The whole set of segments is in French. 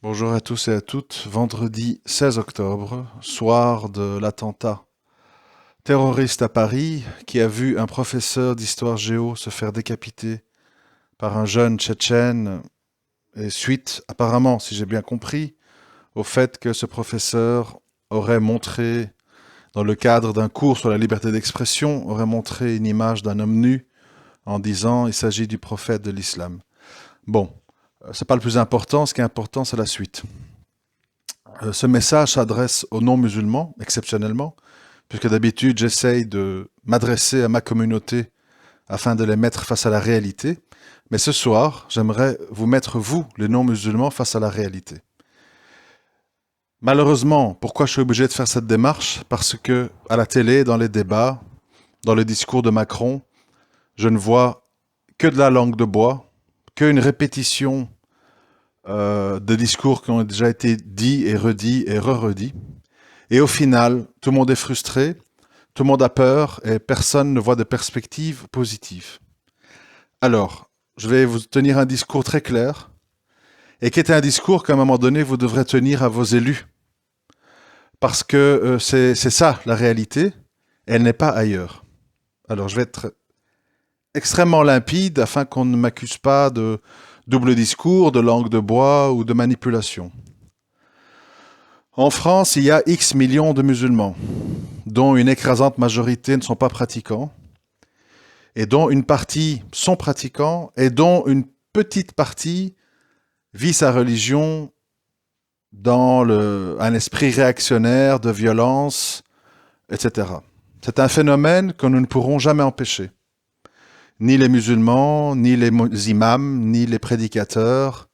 Bonjour à tous et à toutes. Vendredi 16 octobre, soir de l'attentat terroriste à Paris, qui a vu un professeur d'histoire géo se faire décapiter par un jeune tchétchène, et suite, apparemment, si j'ai bien compris, au fait que ce professeur aurait montré, dans le cadre d'un cours sur la liberté d'expression, aurait montré une image d'un homme nu en disant il s'agit du prophète de l'islam. Bon, c'est pas le plus important, ce qui est important, c'est la suite. Ce message s'adresse aux non-musulmans, exceptionnellement, puisque d'habitude j'essaye de m'adresser à ma communauté afin de les mettre face à la réalité. Mais ce soir, j'aimerais vous mettre, vous, les non-musulmans, face à la réalité. Malheureusement, pourquoi je suis obligé de faire cette démarche? Parce que, à la télé, dans les débats, dans le discours de Macron, je ne vois que de la langue de bois, qu'une répétition de discours qui ont déjà été dits et redits et re-redits. Et au final, tout le monde est frustré, tout le monde a peur et personne ne voit de perspective positive. Alors, je vais vous tenir un discours très clair et qui est un discours qu'à un moment donné, vous devrez tenir à vos élus. Parce que c'est ça la réalité et elle n'est pas ailleurs. Alors, je vais être extrêmement limpide afin qu'on ne m'accuse pas de double discours, de langue de bois ou de manipulation. En France, il y a X millions de musulmans, dont une écrasante majorité ne sont pas pratiquants, et dont une partie sont pratiquants, et dont une petite partie vit sa religion dans un esprit réactionnaire de violence, etc. C'est un phénomène que nous ne pourrons jamais empêcher. Ni les musulmans, ni les imams, ni les prédicateurs.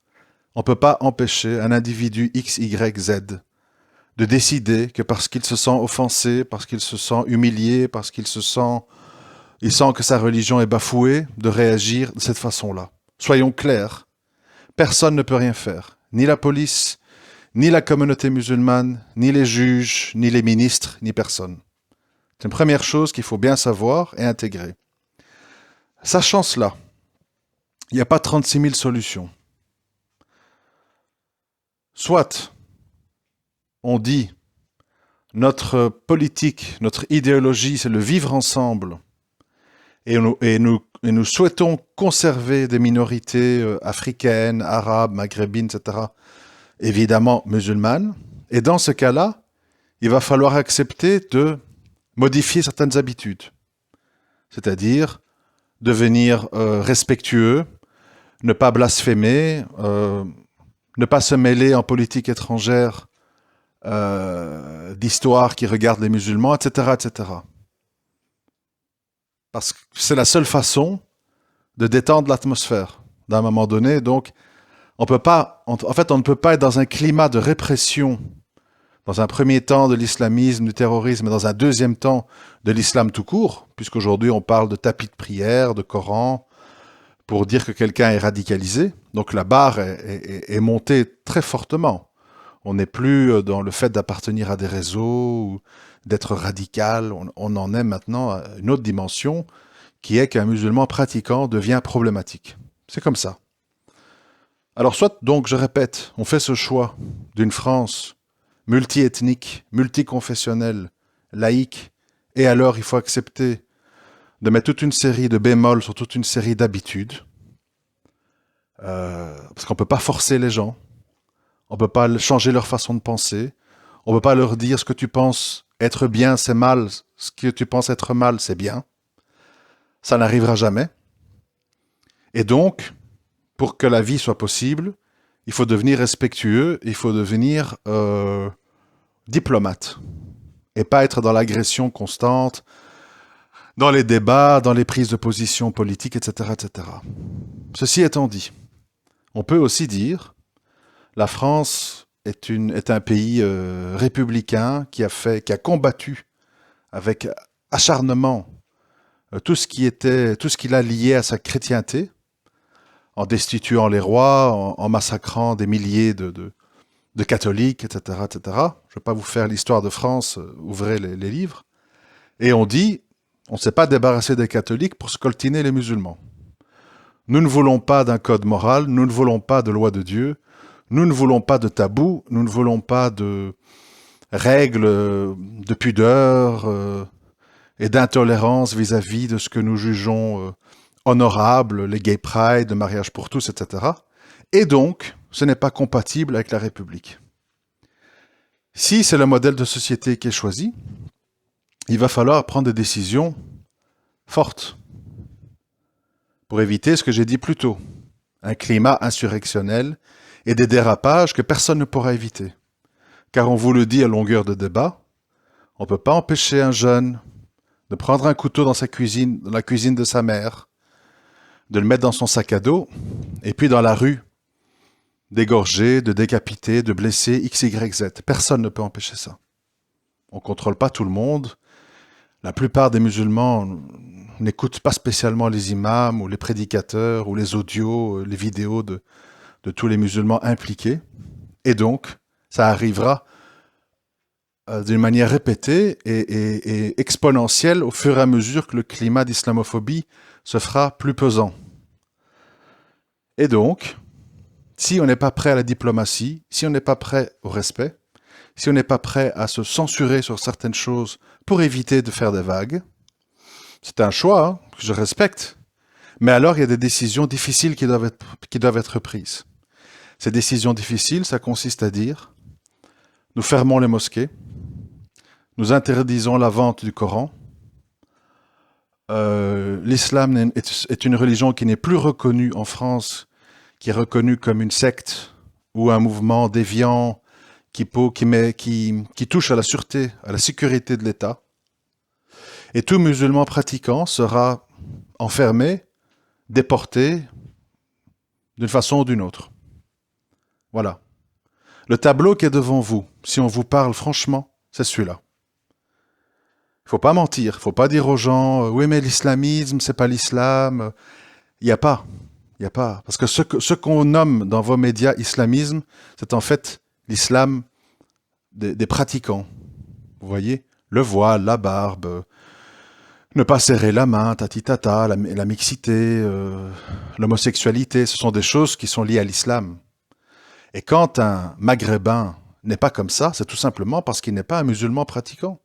On ne peut pas empêcher un individu X, Y, Z de décider que parce qu'il se sent offensé, parce qu'il se sent humilié, parce il sent que sa religion est bafouée, de réagir de cette façon-là. Soyons clairs, personne ne peut rien faire. Ni la police, ni la communauté musulmane, ni les juges, ni les ministres, ni personne. C'est une première chose qu'il faut bien savoir et intégrer. Sachant cela, il n'y a pas 36 000 solutions. Soit on dit notre politique, notre idéologie, c'est le vivre ensemble, et nous souhaitons conserver des minorités africaines, arabes, maghrébines, etc., évidemment musulmanes. Et dans ce cas-là, il va falloir accepter de modifier certaines habitudes. C'est-à-dire devenir respectueux, ne pas blasphémer, ne pas se mêler en politique étrangère d'histoire qui regarde les musulmans, etc., etc. Parce que c'est la seule façon de détendre l'atmosphère d'un moment donné. Donc, on peut pas, en fait, on ne peut pas être dans un climat de répression, dans un premier temps de l'islamisme, du terrorisme, et dans un deuxième temps de l'islam tout court, puisqu'aujourd'hui on parle de tapis de prière, de Coran, pour dire que quelqu'un est radicalisé. Donc la barre est montée très fortement. On n'est plus dans le fait d'appartenir à des réseaux ou d'être radical. On en est maintenant à une autre dimension qui est qu'un musulman pratiquant devient problématique. C'est comme ça. Alors soit, donc, je répète, on fait ce choix d'une France multiethnique, multiconfessionnelle, laïque, et alors il faut accepter de mettre toute une série de bémols sur toute une série d'habitudes, parce qu'on ne peut pas forcer les gens, on ne peut pas changer leur façon de penser, on ne peut pas leur dire ce que tu penses être bien, c'est mal, ce que tu penses être mal, c'est bien. Ça n'arrivera jamais. Et donc, pour que la vie soit possible, il faut devenir respectueux, il faut devenir diplomate, et pas être dans l'agression constante, dans les débats, dans les prises de position politiques, etc., etc. Ceci étant dit, on peut aussi dire la France est un pays républicain qui a combattu avec acharnement tout ce qui l'a lié à sa chrétienté, en destituant les rois, en massacrant des milliers de catholiques, etc., etc. Je ne vais pas vous faire l'histoire de France, ouvrez les livres. Et on dit, on ne s'est pas débarrassé des catholiques pour scoltiner les musulmans. Nous ne voulons pas d'un code moral, nous ne voulons pas de loi de Dieu, Nous ne voulons pas de tabou, nous ne voulons pas de règles de pudeur et d'intolérance vis-à-vis de ce que nous jugeons honorable, les gay pride, le mariage pour tous, etc. Et donc, ce n'est pas compatible avec la République. Si c'est le modèle de société qui est choisi, il va falloir prendre des décisions fortes pour éviter ce que j'ai dit plus tôt, un climat insurrectionnel et des dérapages que personne ne pourra éviter. Car on vous le dit à longueur de débat, on ne peut pas empêcher un jeune de prendre un couteau dans sa cuisine, dans la cuisine de sa mère, de le mettre dans son sac à dos, et puis dans la rue, d'égorger, de décapiter, de blesser X, Y, Z. Personne ne peut empêcher ça. On ne contrôle pas tout le monde. La plupart des musulmans n'écoutent pas spécialement les imams ou les prédicateurs ou les audios, les vidéos de tous les musulmans impliqués. Et donc, ça arrivera d'une manière répétée et exponentielle au fur et à mesure que le climat d'islamophobie se fera plus pesant. Et donc, si on n'est pas prêt à la diplomatie, si on n'est pas prêt au respect, si on n'est pas prêt à se censurer sur certaines choses pour éviter de faire des vagues, c'est un choix que je respecte, mais alors il y a des décisions difficiles qui doivent être prises. Ces décisions difficiles, ça consiste à dire, nous fermons les mosquées, nous interdisons la vente du Coran, l'islam est une religion qui n'est plus reconnue en France, qui est reconnue comme une secte ou un mouvement déviant qui touche à la sûreté, à la sécurité de l'État. Et tout musulman pratiquant sera enfermé, déporté, d'une façon ou d'une autre. Voilà. Le tableau qui est devant vous, si on vous parle franchement, c'est celui-là. Il ne faut pas mentir, il ne faut pas dire aux gens oui mais l'islamisme, c'est pas l'islam. Il n'y a pas. Parce que ce qu'on nomme dans vos médias islamisme, c'est en fait l'islam des pratiquants. Vous voyez, le voile, la barbe, ne pas serrer la main, tatitata, la mixité, l'homosexualité, ce sont des choses qui sont liées à l'islam. Et quand un maghrébin n'est pas comme ça, c'est tout simplement parce qu'il n'est pas un musulman pratiquant.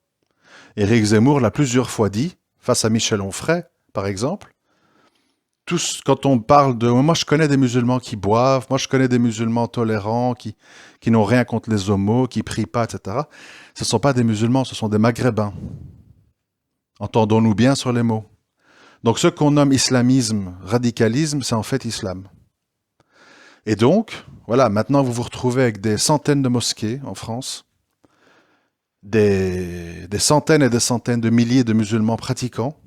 Éric Zemmour l'a plusieurs fois dit, face à Michel Onfray, par exemple. Quand on parle de... Moi, je connais des musulmans qui boivent, moi, je connais des musulmans tolérants, qui n'ont rien contre les homos, qui prient pas, etc. Ce ne sont pas des musulmans, ce sont des maghrébins. Entendons-nous bien sur les mots. Donc, ce qu'on nomme islamisme, radicalisme, c'est en fait islam. Et donc, voilà, maintenant, vous vous retrouvez avec des centaines de mosquées en France, des centaines et des centaines de milliers de musulmans pratiquants,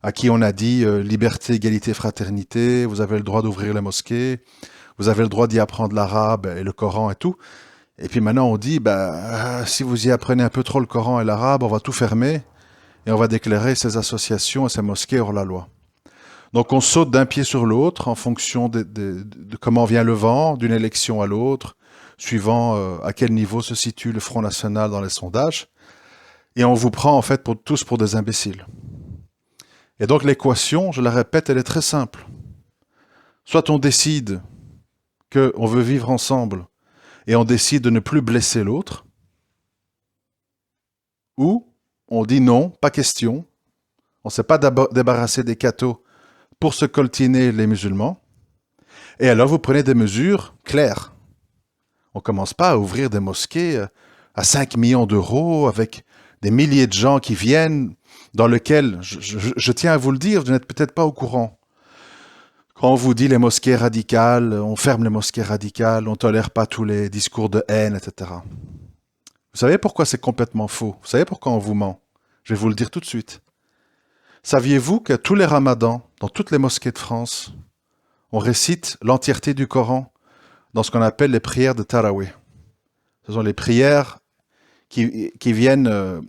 à qui on a dit liberté, égalité, fraternité, vous avez le droit d'ouvrir les mosquées, vous avez le droit d'y apprendre l'arabe et le Coran et tout. Et puis maintenant on dit, si vous y apprenez un peu trop le Coran et l'arabe, on va tout fermer et on va déclarer ces associations et ces mosquées hors la loi. Donc on saute d'un pied sur l'autre en fonction de comment vient le vent, d'une élection à l'autre, suivant à quel niveau se situe le Front National dans les sondages. Et on vous prend en fait tous pour des imbéciles. Et donc l'équation, je la répète, elle est très simple. Soit on décide qu'on veut vivre ensemble et on décide de ne plus blesser l'autre, ou on dit non, pas question, on ne s'est pas débarrassé des cathos pour se coltiner les musulmans, et alors vous prenez des mesures claires. On ne commence pas à ouvrir des mosquées à 5 millions d'euros avec des milliers de gens qui viennent, dans lequel, je tiens à vous le dire, vous n'êtes peut-être pas au courant. Quand on vous dit les mosquées radicales, on ferme les mosquées radicales, on ne tolère pas tous les discours de haine, etc. Vous savez pourquoi c'est complètement faux? Vous savez pourquoi on vous ment? Je vais vous le dire tout de suite. Saviez-vous que tous les ramadans, dans toutes les mosquées de France, on récite l'entièreté du Coran dans ce qu'on appelle les prières de Tarawih? Ce sont les prières qui viennent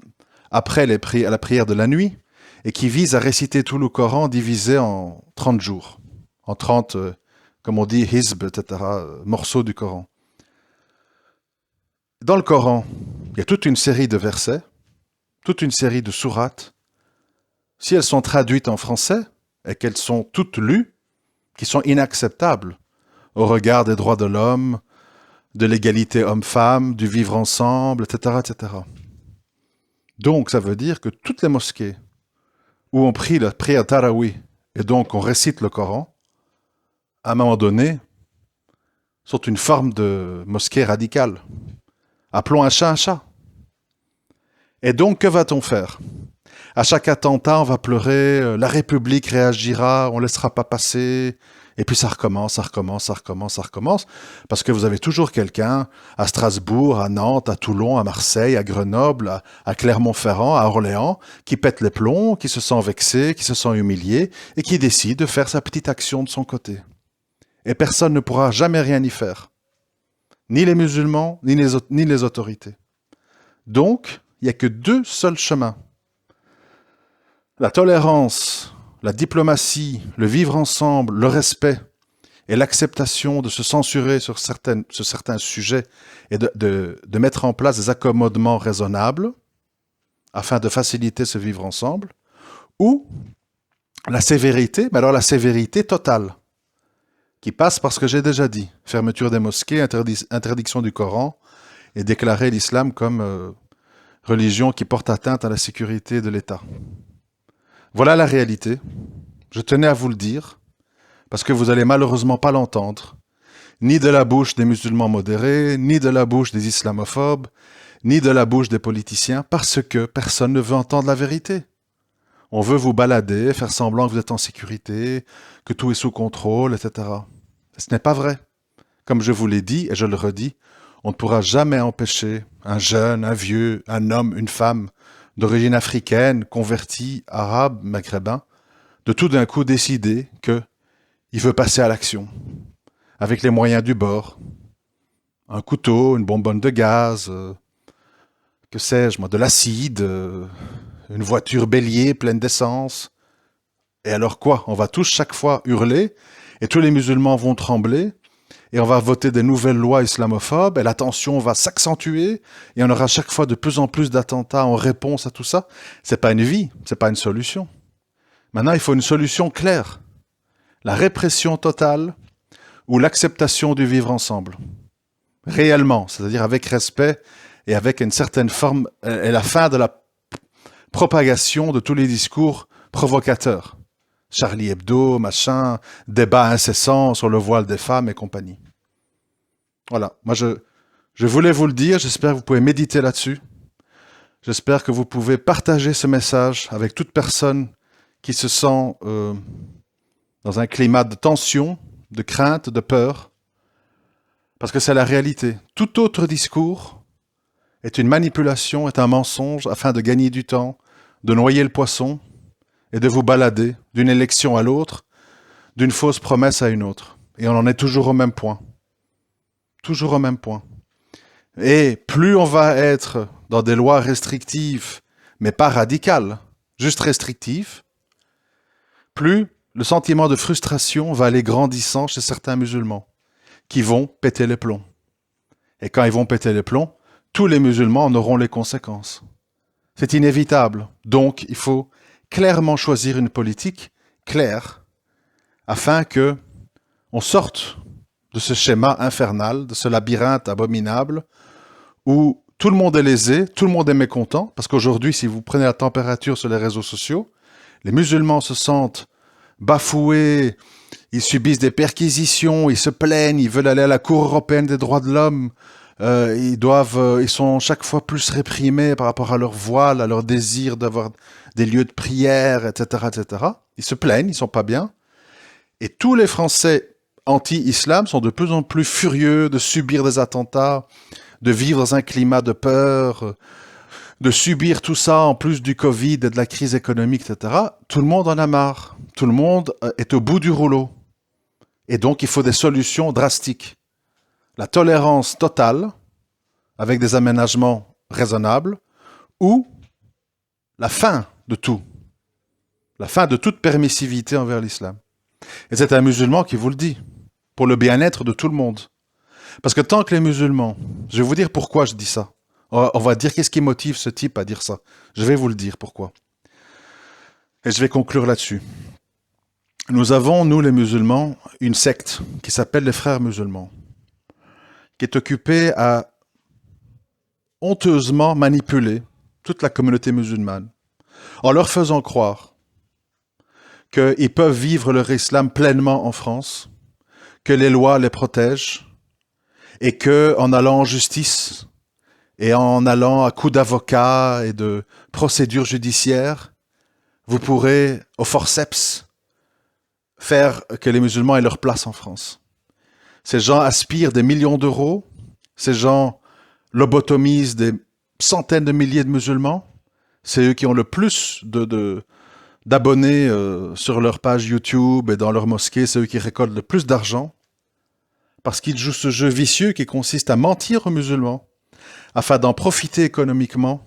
après la prière de la nuit et qui visent à réciter tout le Coran divisé en 30 jours, en 30, comme on dit, hizb, etc., morceaux du Coran. Dans le Coran, il y a toute une série de versets, toute une série de sourates. Si elles sont traduites en français et qu'elles sont toutes lues, qui sont inacceptables au regard des droits de l'homme, de l'égalité homme-femme, du vivre ensemble, etc., etc. Donc, ça veut dire que toutes les mosquées où on prie la prière Taraweeh et donc on récite le Coran, à un moment donné, sont une forme de mosquée radicale. Appelons un chat un chat. Et donc, que va-t-on faire? À chaque attentat, on va pleurer, la République réagira, on ne laissera pas passer. Et puis ça recommence, ça recommence, ça recommence, ça recommence. Parce que vous avez toujours quelqu'un à Strasbourg, à Nantes, à Toulon, à Marseille, à Grenoble, à Clermont-Ferrand, à Orléans, qui pète les plombs, qui se sent vexé, qui se sent humilié, et qui décide de faire sa petite action de son côté. Et personne ne pourra jamais rien y faire. Ni les musulmans, ni les autorités. Donc, il n'y a que deux seuls chemins. La tolérance, la diplomatie, le vivre ensemble, le respect et l'acceptation de se censurer sur certains sujets et de mettre en place des accommodements raisonnables afin de faciliter ce vivre ensemble, ou la sévérité, mais alors la sévérité totale, qui passe par ce que j'ai déjà dit, fermeture des mosquées, interdiction du Coran, et déclarer l'islam comme religion qui porte atteinte à la sécurité de l'État. Voilà la réalité. Je tenais à vous le dire, parce que vous allez malheureusement pas l'entendre, ni de la bouche des musulmans modérés, ni de la bouche des islamophobes, ni de la bouche des politiciens, parce que personne ne veut entendre la vérité. On veut vous balader, faire semblant que vous êtes en sécurité, que tout est sous contrôle, etc. Ce n'est pas vrai. Comme je vous l'ai dit, et je le redis, on ne pourra jamais empêcher un jeune, un vieux, un homme, une femme, d'origine africaine, converti, arabe, maghrébin, de tout d'un coup décider qu'il veut passer à l'action, avec les moyens du bord. Un couteau, une bonbonne de gaz, que sais-je moi, de l'acide, une voiture bélier pleine d'essence. Et alors quoi? On va tous chaque fois hurler, et tous les musulmans vont trembler, et on va voter des nouvelles lois islamophobes, et la tension va s'accentuer, et on aura chaque fois de plus en plus d'attentats en réponse à tout ça. C'est pas une vie, c'est pas une solution. Maintenant, il faut une solution claire. La répression totale ou l'acceptation du vivre ensemble. Réellement, c'est-à-dire avec respect et avec une certaine forme, et la fin de la propagation de tous les discours provocateurs. Charlie Hebdo, machin, débat incessant sur le voile des femmes et compagnie. Voilà, moi je voulais vous le dire, j'espère que vous pouvez méditer là-dessus. J'espère que vous pouvez partager ce message avec toute personne qui se sent dans un climat de tension, de crainte, de peur, parce que c'est la réalité. Tout autre discours est une manipulation, est un mensonge afin de gagner du temps, de noyer le poisson et de vous balader d'une élection à l'autre, d'une fausse promesse à une autre. Et on en est toujours au même point. Toujours au même point. Et plus on va être dans des lois restrictives, mais pas radicales, juste restrictives, plus le sentiment de frustration va aller grandissant chez certains musulmans, qui vont péter les plombs. Et quand ils vont péter les plombs, tous les musulmans en auront les conséquences. C'est inévitable. Donc, il faut clairement choisir une politique claire afin que on sorte de ce schéma infernal, de ce labyrinthe abominable où tout le monde est lésé, tout le monde est mécontent, parce qu'aujourd'hui, si vous prenez la température sur les réseaux sociaux, les musulmans se sentent bafoués, ils subissent des perquisitions, ils se plaignent, ils veulent aller à la Cour européenne des droits de l'homme, ils sont chaque fois plus réprimés par rapport à leur voile, à leur désir d'avoir des lieux de prière, etc., etc. Ils se plaignent, ils sont pas bien. Et tous les Français anti-islam sont de plus en plus furieux de subir des attentats, de vivre dans un climat de peur, de subir tout ça en plus du Covid et de la crise économique, etc. Tout le monde en a marre. Tout le monde est au bout du rouleau. Et donc, il faut des solutions drastiques. La tolérance totale, avec des aménagements raisonnables, ou la fin de tout. La fin de toute permissivité envers l'islam. Et c'est un musulman qui vous le dit, pour le bien-être de tout le monde. Parce que tant que les musulmans, je vais vous dire pourquoi je dis ça. On va dire qu'est-ce qui motive ce type à dire ça. Je vais vous le dire pourquoi. Et je vais conclure là-dessus. Nous avons, nous les musulmans, une secte qui s'appelle les frères musulmans, qui est occupé à honteusement manipuler toute la communauté musulmane en leur faisant croire qu'ils peuvent vivre leur islam pleinement en France, que les lois les protègent et que en allant en justice et en allant à coups d'avocats et de procédures judiciaires, vous pourrez au forceps faire que les musulmans aient leur place en France. Ces gens aspirent des millions d'euros, ces gens lobotomisent des centaines de milliers de musulmans, c'est eux qui ont le plus d'abonnés sur leur page YouTube et dans leur mosquée, c'est eux qui récoltent le plus d'argent, parce qu'ils jouent ce jeu vicieux qui consiste à mentir aux musulmans, afin d'en profiter économiquement.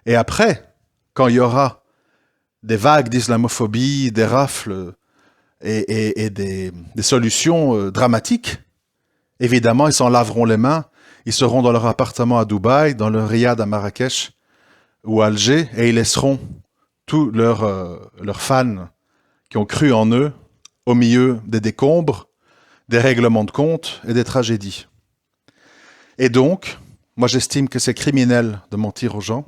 Et après, quand il y aura des vagues d'islamophobie, des rafles et des solutions dramatiques, évidemment, ils s'en laveront les mains, ils seront dans leur appartement à Dubaï, dans leur riad à Marrakech ou à Alger, et ils laisseront tous leurs fans qui ont cru en eux au milieu des décombres, des règlements de compte et des tragédies. Et donc, moi j'estime que c'est criminel de mentir aux gens,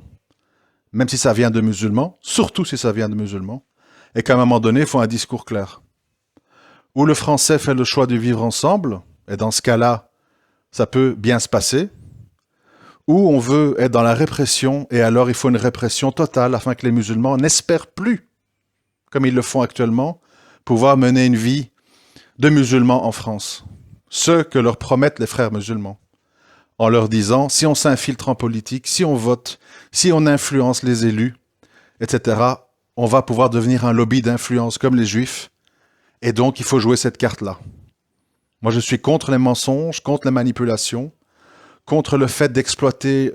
même si ça vient de musulmans, surtout si ça vient de musulmans, et qu'à un moment donné, il faut un discours clair. Ou le français fait le choix de vivre ensemble, et dans ce cas-là, ça peut bien se passer, ou on veut être dans la répression, et alors il faut une répression totale afin que les musulmans n'espèrent plus, comme ils le font actuellement, pouvoir mener une vie de musulmans en France. Ce que leur promettent les frères musulmans, en leur disant, si on s'infiltre en politique, si on vote, si on influence les élus, etc., on va pouvoir devenir un lobby d'influence comme les juifs, et donc il faut jouer cette carte-là. Moi je suis contre les mensonges, contre les manipulations, contre le fait d'exploiter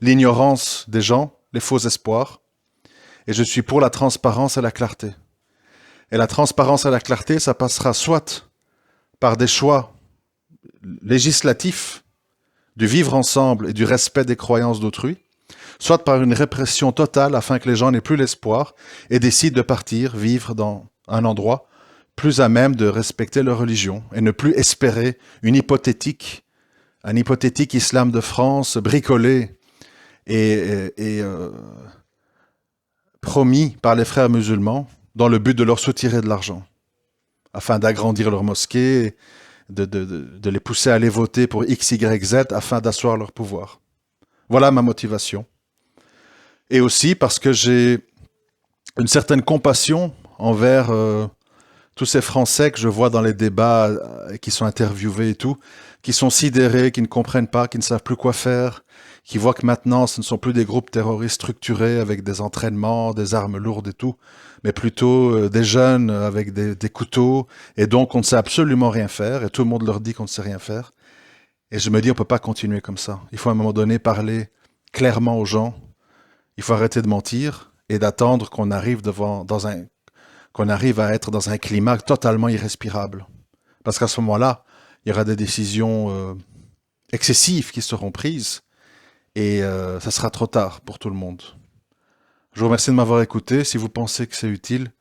l'ignorance des gens, les faux espoirs, et je suis pour la transparence et la clarté. Et la transparence et la clarté, ça passera soit par des choix législatifs du vivre ensemble et du respect des croyances d'autrui, soit par une répression totale afin que les gens n'aient plus l'espoir et décident de partir vivre dans un endroit plus à même de respecter leur religion et ne plus espérer un hypothétique islam de France bricolé et promis par les frères musulmans dans le but de leur soutirer de l'argent, afin d'agrandir leur mosquée, de les pousser à aller voter pour X, Y, Z afin d'asseoir leur pouvoir. Voilà ma motivation. Et aussi parce que j'ai une certaine compassion envers tous ces Français que je vois dans les débats qui sont interviewés et tout, qui sont sidérés, qui ne comprennent pas, qui ne savent plus quoi faire, qui voient que maintenant ce ne sont plus des groupes terroristes structurés avec des entraînements, des armes lourdes et tout, mais plutôt des jeunes avec des couteaux, et donc on ne sait absolument rien faire, et tout le monde leur dit qu'on ne sait rien faire. Et je me dis, on ne peut pas continuer comme ça. Il faut à un moment donné parler clairement aux gens, il faut arrêter de mentir, et d'attendre qu'on arrive qu'on arrive à être dans un climat totalement irrespirable. Parce qu'à ce moment-là, il y aura des décisions excessives qui seront prises, et ça sera trop tard pour tout le monde. Je vous remercie de m'avoir écouté. Si vous pensez que c'est utile,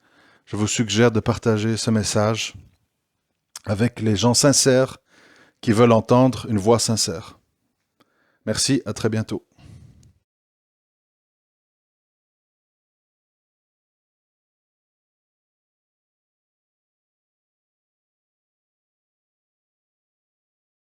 je vous suggère de partager ce message avec les gens sincères qui veulent entendre une voix sincère. Merci, à très bientôt.